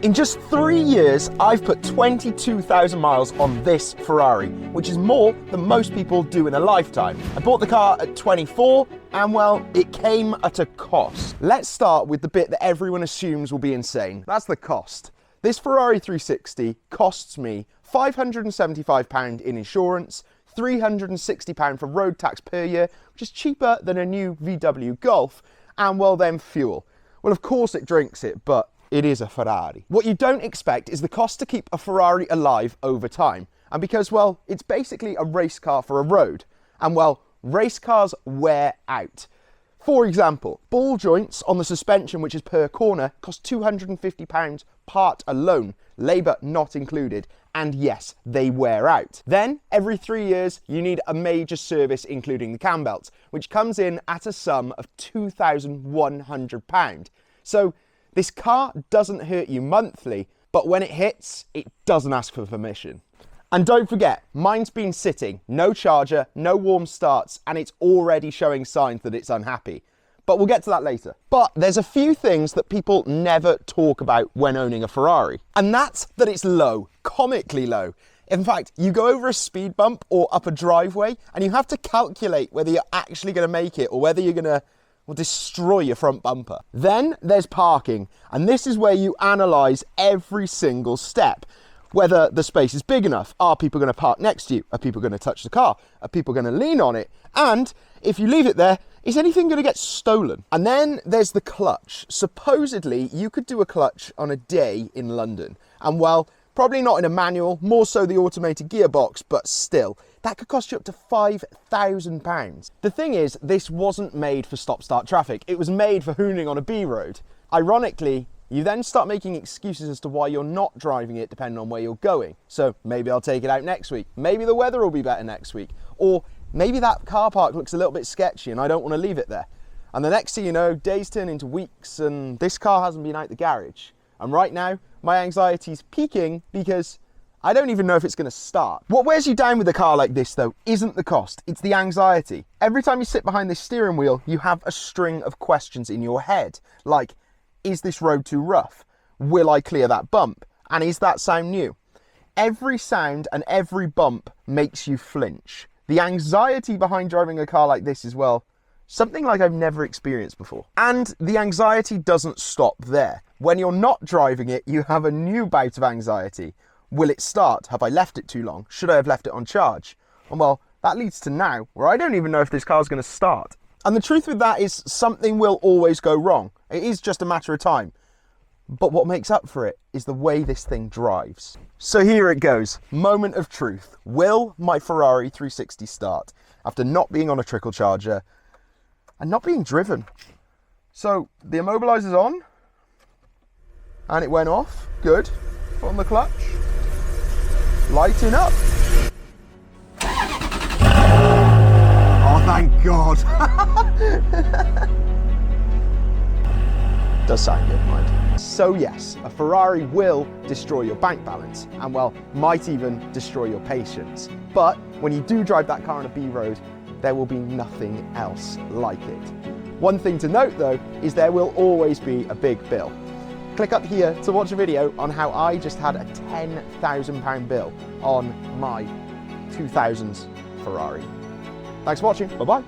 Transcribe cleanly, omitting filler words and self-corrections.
In just 3 years, I've put 22,000 miles on this Ferrari, which is more than most people do in a lifetime. I bought the car at 24, and well, it came at a cost. Let's start with the bit that everyone assumes will be insane. That's the cost. This Ferrari 360 costs me £575 in insurance, £360 for road tax per year, which is cheaper than a new VW Golf, and well then fuel. Well, of course it drinks it, but it is a Ferrari. What you don't expect is the cost to keep a Ferrari alive over time. And because, well, it's basically a race car for a road. And well, race cars wear out. For example, ball joints on the suspension, which is per corner, cost £250 part alone, labour not included. And yes, they wear out. Then, every 3 years, you need a major service, including the cam belt, which comes in at a sum of £2,100. So, this car doesn't hurt you monthly, but when it hits, it doesn't ask for permission. And don't forget, mine's been sitting, no charger, no warm starts, and it's already showing signs that it's unhappy. But we'll get to that later. But there's a few things that people never talk about when owning a Ferrari. And that's that it's low, comically low. In fact, you go over a speed bump or up a driveway, and you have to calculate whether you're actually going to make it or whether you're going to destroy your front bumper. Then there's parking, and this is where you analyse every single step. Whether the space is big enough, are people going to park next to you, are people going to touch the car, are people going to lean on it, and if you leave it there, is anything going to get stolen? And then there's the clutch. Supposedly you could do a clutch on a day in London, and well, probably not in a manual, more so the automated gearbox, but still, that could cost you up to £5,000. The thing is, this wasn't made for stop-start traffic. It was made for hooning on a B road. Ironically, you then start making excuses as to why you're not driving it depending on where you're going. So maybe I'll take it out next week. Maybe the weather will be better next week. Or maybe that car park looks a little bit sketchy and I don't want to leave it there. And the next thing you know, days turn into weeks and this car hasn't been out the garage. And right now, my anxiety's peaking because I don't even know if it's going to start. What wears you down with a car like this though isn't the cost, it's the anxiety. Every time you sit behind this steering wheel, you have a string of questions in your head. Like, is this road too rough? Will I clear that bump? And is that sound new? Every sound and every bump makes you flinch. The anxiety behind driving a car like this is, well, something like I've never experienced before. And the anxiety doesn't stop there. When you're not driving it, you have a new bout of anxiety. Will it start? Have I left it too long? Should I have left it on charge? And well, that leads to now, where I don't even know if this car's going to start. And the truth with that is something will always go wrong. It is just a matter of time. But what makes up for it is the way this thing drives. So here it goes. Moment of truth. Will my Ferrari 360 start after not being on a trickle charger and not being driven? So the immobilizer's on and it went off. Good. Put on the clutch. Lighting up. Oh, thank God. Does sound good, mind. So yes, a Ferrari will destroy your bank balance and well, might even destroy your patience. But when you do drive that car on a B road, there will be nothing else like it. One thing to note though, is there will always be a big bill. Click up here to watch a video on how I just had a £10,000 bill on my 2000s Ferrari. Thanks for watching, bye-bye.